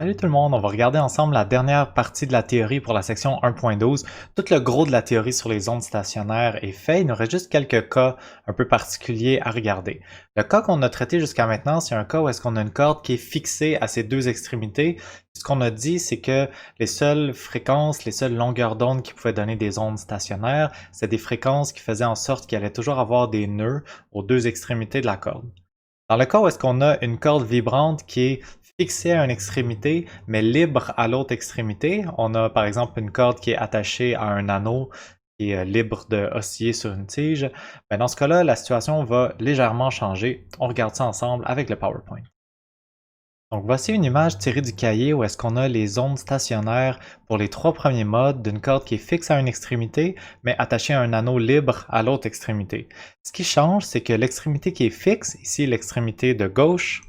Salut tout le monde, on va regarder ensemble la dernière partie de la théorie pour la section 1.12. Tout le gros de la théorie sur les ondes stationnaires est fait, il nous reste juste quelques cas un peu particuliers à regarder. Le cas qu'on a traité jusqu'à maintenant, c'est un cas où est-ce qu'on a une corde qui est fixée à ses deux extrémités. Ce qu'on a dit, c'est que les seules fréquences, les seules longueurs d'onde qui pouvaient donner des ondes stationnaires, c'est des fréquences qui faisaient en sorte qu'il allait toujours avoir des nœuds aux deux extrémités de la corde. Dans le cas où est-ce qu'on a une corde vibrante qui est fixée à une extrémité, mais libre à l'autre extrémité, on a par exemple une corde qui est attachée à un anneau qui est libre de osciller sur une tige, ben dans ce cas-là, la situation va légèrement changer. On regarde ça ensemble avec le PowerPoint. Donc voici une image tirée du cahier où est-ce qu'on a les ondes stationnaires pour les trois premiers modes d'une corde qui est fixe à une extrémité, mais attachée à un anneau libre à l'autre extrémité. Ce qui change, c'est que l'extrémité qui est fixe, ici l'extrémité de gauche,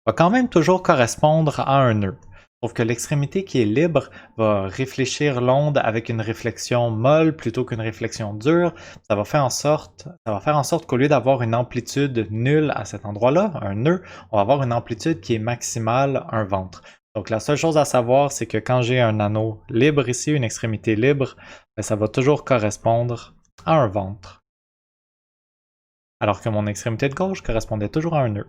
va quand même toujours correspondre à un nœud. Sauf que l'extrémité qui est libre va réfléchir l'onde avec une réflexion molle plutôt qu'une réflexion dure. Ça va faire en sorte qu'au lieu d'avoir une amplitude nulle à cet endroit-là, un nœud, on va avoir une amplitude qui est maximale, un ventre. Donc la seule chose à savoir, c'est que quand j'ai un anneau libre ici, une extrémité libre, ben, ça va toujours correspondre à un ventre. Alors que mon extrémité de gauche correspondait toujours à un nœud.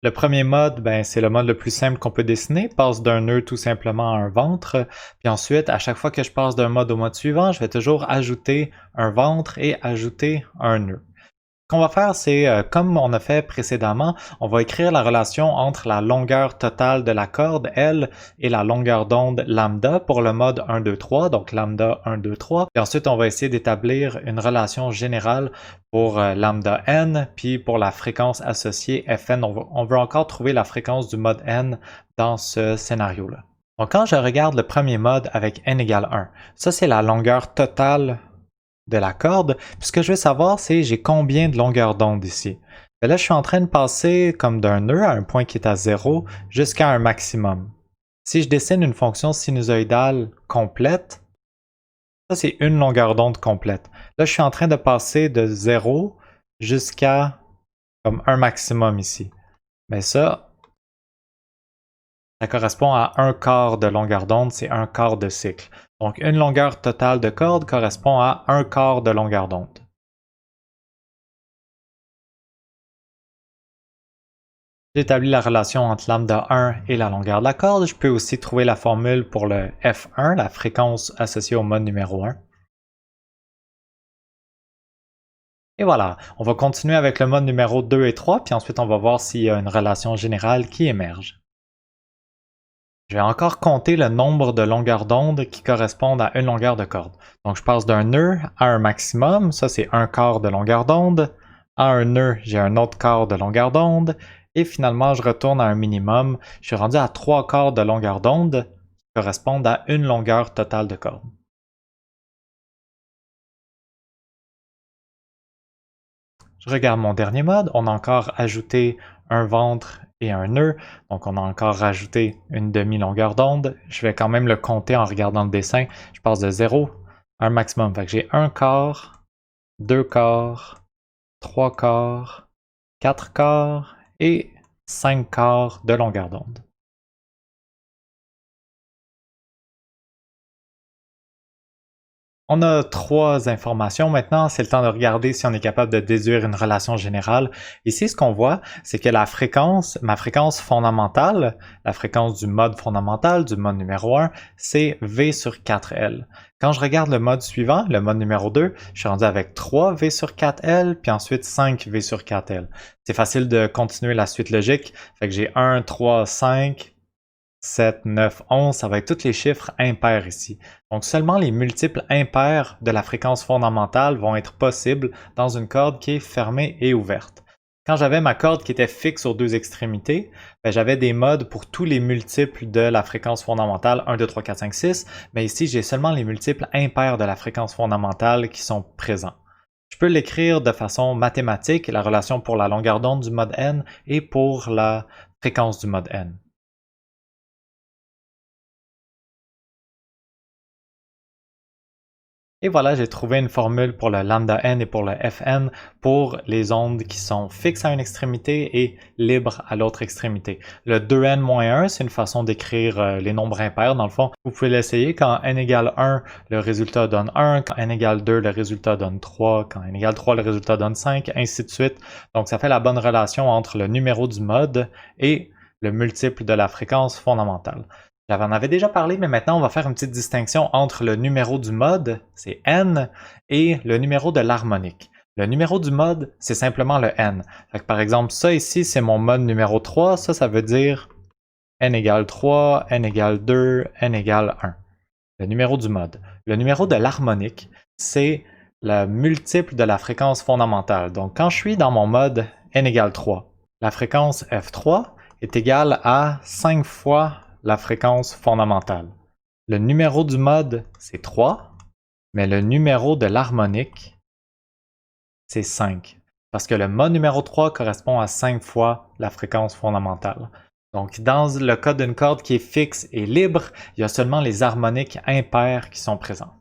Le premier mode, ben, c'est le mode le plus simple qu'on peut dessiner, passe d'un nœud tout simplement à un ventre, puis ensuite, à chaque fois que je passe d'un mode au mode suivant, je vais toujours ajouter un ventre et ajouter un nœud. Ce qu'on va faire, c'est comme on a fait précédemment, on va écrire la relation entre la longueur totale de la corde, L, et la longueur d'onde lambda pour le mode 1, 2, 3, donc lambda 1, 2, 3. Et ensuite, on va essayer d'établir une relation générale pour lambda n, puis pour la fréquence associée Fn. On veut encore trouver la fréquence du mode n dans ce scénario-là. Donc quand je regarde le premier mode avec n égale 1, ça c'est la longueur totale de la corde. Puis ce que je veux savoir, c'est j'ai combien de longueur d'onde ici. Et là, je suis en train de passer comme d'un nœud à un point qui est à 0 jusqu'à un maximum. Si je dessine une fonction sinusoïdale complète, ça c'est une longueur d'onde complète. Là, je suis en train de passer de 0 jusqu'à comme un maximum ici. Mais ça correspond à un quart de longueur d'onde, c'est un quart de cycle. Donc une longueur totale de corde correspond à un quart de longueur d'onde. J'établis la relation entre lambda 1 et la longueur de la corde. Je peux aussi trouver la formule pour le F1, la fréquence associée au mode numéro 1. Et voilà, on va continuer avec le mode numéro 2 et 3, puis ensuite on va voir s'il y a une relation générale qui émerge. Je vais encore compter le nombre de longueurs d'onde qui correspondent à une longueur de corde. Donc je passe d'un nœud à un maximum, ça c'est un quart de longueur d'onde. À un nœud, j'ai un autre quart de longueur d'onde. Et finalement, je retourne à un minimum. Je suis rendu à 3 quarts de longueur d'onde qui correspondent à une longueur totale de corde. Je regarde mon dernier mode, on a encore ajouté un ventre et un nœud, donc on a encore rajouté une demi-longueur d'onde. Je vais quand même le compter en regardant le dessin. Je passe de 0 à un maximum. Fait que j'ai un quart, deux quarts, trois quarts, quatre quarts et 5 quarts de longueur d'onde. On a trois informations maintenant, c'est le temps de regarder si on est capable de déduire une relation générale. Ici, ce qu'on voit, c'est que la fréquence, ma fréquence fondamentale, la fréquence du mode fondamental, du mode numéro 1, c'est V sur 4L. Quand je regarde le mode suivant, le mode numéro 2, je suis rendu avec 3 V sur 4L, puis ensuite 5 V sur 4L. C'est facile de continuer la suite logique, fait que j'ai 1, 3, 5, 7, 9, 11, ça va être tous les chiffres impairs ici. Donc seulement les multiples impairs de la fréquence fondamentale vont être possibles dans une corde qui est fermée et ouverte. Quand j'avais ma corde qui était fixe aux deux extrémités, ben, j'avais des modes pour tous les multiples de la fréquence fondamentale 1, 2, 3, 4, 5, 6, mais ici j'ai seulement les multiples impairs de la fréquence fondamentale qui sont présents. Je peux l'écrire de façon mathématique, la relation pour la longueur d'onde du mode n et pour la fréquence du mode n. Et voilà, j'ai trouvé une formule pour le lambda n et pour le fn pour les ondes qui sont fixes à une extrémité et libres à l'autre extrémité. Le 2n-1, c'est une façon d'écrire les nombres impairs. Dans le fond, vous pouvez l'essayer. Quand n égale 1, le résultat donne 1. Quand n égale 2, le résultat donne 3. Quand n égale 3, le résultat donne 5, ainsi de suite. Donc, ça fait la bonne relation entre le numéro du mode et le multiple de la fréquence fondamentale. J'en avais déjà parlé, mais maintenant on va faire une petite distinction entre le numéro du mode, c'est n, et le numéro de l'harmonique. Le numéro du mode, c'est simplement le n. Fait que par exemple, ça ici, c'est mon mode numéro 3. Ça veut dire n égale 3, n égale 2, n égale 1. Le numéro du mode. Le numéro de l'harmonique, c'est le multiple de la fréquence fondamentale. Donc quand je suis dans mon mode n égale 3, la fréquence f3 est égale à 5 fois la fréquence fondamentale. Le numéro du mode, c'est 3, mais le numéro de l'harmonique, c'est 5. Parce que le mode numéro 3 correspond à 5 fois la fréquence fondamentale. Donc, dans le cas d'une corde qui est fixe et libre, il y a seulement les harmoniques impaires qui sont présents.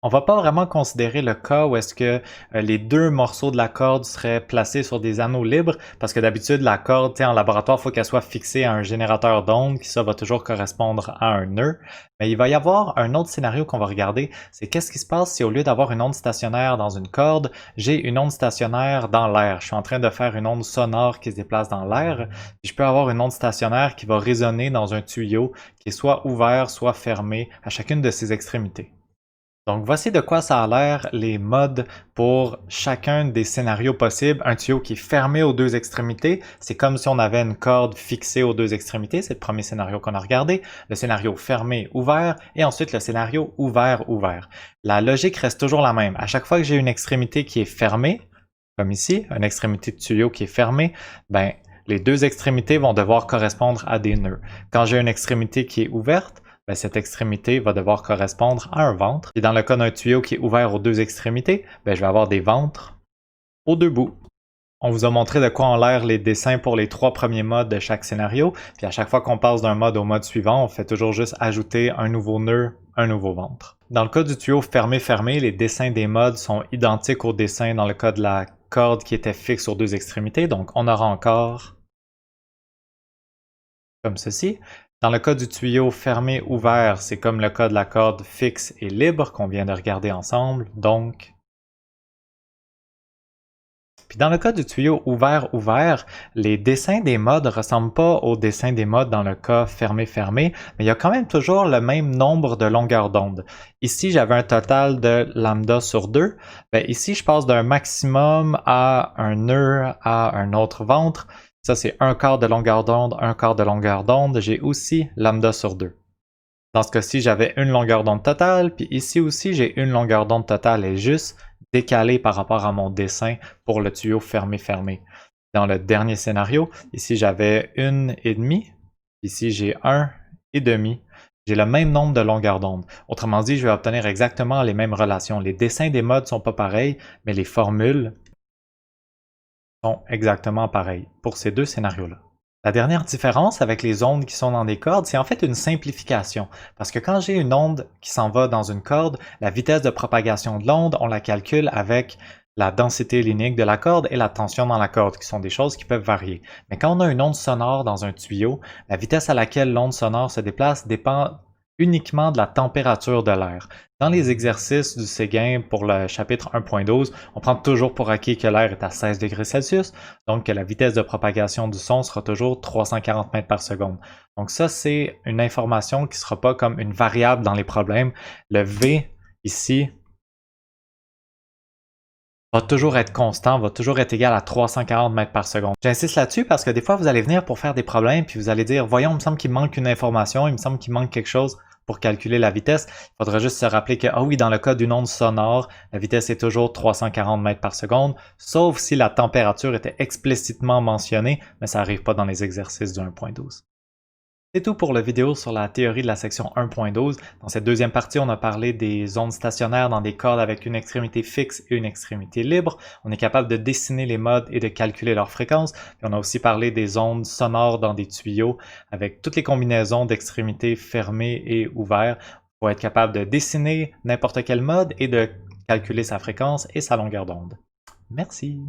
On va pas vraiment considérer le cas où est-ce que les deux morceaux de la corde seraient placés sur des anneaux libres, parce que d'habitude, la corde, en laboratoire, il faut qu'elle soit fixée à un générateur d'ondes, qui ça va toujours correspondre à un nœud. Mais il va y avoir un autre scénario qu'on va regarder, c'est qu'est-ce qui se passe si au lieu d'avoir une onde stationnaire dans une corde, j'ai une onde stationnaire dans l'air. Je suis en train de faire une onde sonore qui se déplace dans l'air, puis je peux avoir une onde stationnaire qui va résonner dans un tuyau qui est soit ouvert, soit fermé à chacune de ses extrémités. Donc voici de quoi ça a l'air les modes pour chacun des scénarios possibles. Un tuyau qui est fermé aux deux extrémités, c'est comme si on avait une corde fixée aux deux extrémités, c'est le premier scénario qu'on a regardé. Le scénario fermé-ouvert et ensuite le scénario ouvert-ouvert. La logique reste toujours la même. À chaque fois que j'ai une extrémité qui est fermée, comme ici, une extrémité de tuyau qui est fermée, ben les deux extrémités vont devoir correspondre à des nœuds. Quand j'ai une extrémité qui est ouverte, ben, cette extrémité va devoir correspondre à un ventre. Et dans le cas d'un tuyau qui est ouvert aux deux extrémités, ben, je vais avoir des ventres aux deux bouts. On vous a montré de quoi ont l'air les dessins pour les 3 premiers modes de chaque scénario. Puis à chaque fois qu'on passe d'un mode au mode suivant, on fait toujours juste ajouter un nouveau nœud, un nouveau ventre. Dans le cas du tuyau fermé-fermé, les dessins des modes sont identiques aux dessins dans le cas de la corde qui était fixe aux deux extrémités. Donc on aura encore comme ceci. Dans le cas du tuyau fermé-ouvert, c'est comme le cas de la corde fixe et libre qu'on vient de regarder ensemble, donc. Puis dans le cas du tuyau ouvert-ouvert, les dessins des modes ne ressemblent pas aux dessins des modes dans le cas fermé-fermé, mais il y a quand même toujours le même nombre de longueurs d'onde. Ici, j'avais un total de lambda sur 2. Bien, ici, je passe d'un maximum à un nœud à un autre ventre. Ça, c'est un quart de longueur d'onde, un quart de longueur d'onde. J'ai aussi lambda sur 2. Dans ce cas-ci, j'avais une longueur d'onde totale, puis ici aussi, j'ai une longueur d'onde totale et juste décalée par rapport à mon dessin pour le tuyau fermé-fermé. Dans le dernier scénario, ici, j'avais 1,5. Ici, j'ai 1,5. J'ai le même nombre de longueurs d'onde. Autrement dit, je vais obtenir exactement les mêmes relations. Les dessins des modes ne sont pas pareils, mais les formules sont exactement pareils pour ces deux scénarios-là. La dernière différence avec les ondes qui sont dans des cordes, c'est en fait une simplification. Parce que quand j'ai une onde qui s'en va dans une corde, la vitesse de propagation de l'onde, on la calcule avec la densité linéique de la corde et la tension dans la corde, qui sont des choses qui peuvent varier. Mais quand on a une onde sonore dans un tuyau, la vitesse à laquelle l'onde sonore se déplace dépend uniquement de la température de l'air. Dans les exercices du Séguin pour le chapitre 1.12, on prend toujours pour acquis que l'air est à 16 degrés Celsius, donc que la vitesse de propagation du son sera toujours 340 mètres par seconde. Donc ça, c'est une information qui ne sera pas comme une variable dans les problèmes. Le V, ici, va toujours être constant, va toujours être égal à 340 mètres par seconde. J'insiste là-dessus parce que des fois, vous allez venir pour faire des problèmes, puis vous allez dire, voyons, il me semble qu'il manque une information, il me semble qu'il manque quelque chose pour calculer la vitesse. Il faudra juste se rappeler que, ah oui, dans le cas d'une onde sonore, la vitesse est toujours 340 mètres par seconde, sauf si la température était explicitement mentionnée, mais ça n'arrive pas dans les exercices du 1.12. C'est tout pour la vidéo sur la théorie de la section 1.12. Dans cette deuxième partie, on a parlé des ondes stationnaires dans des cordes avec une extrémité fixe et une extrémité libre. On est capable de dessiner les modes et de calculer leur fréquence. Puis on a aussi parlé des ondes sonores dans des tuyaux avec toutes les combinaisons d'extrémités fermées et ouvertes. faut être capable de dessiner n'importe quel mode et de calculer sa fréquence et sa longueur d'onde. Merci!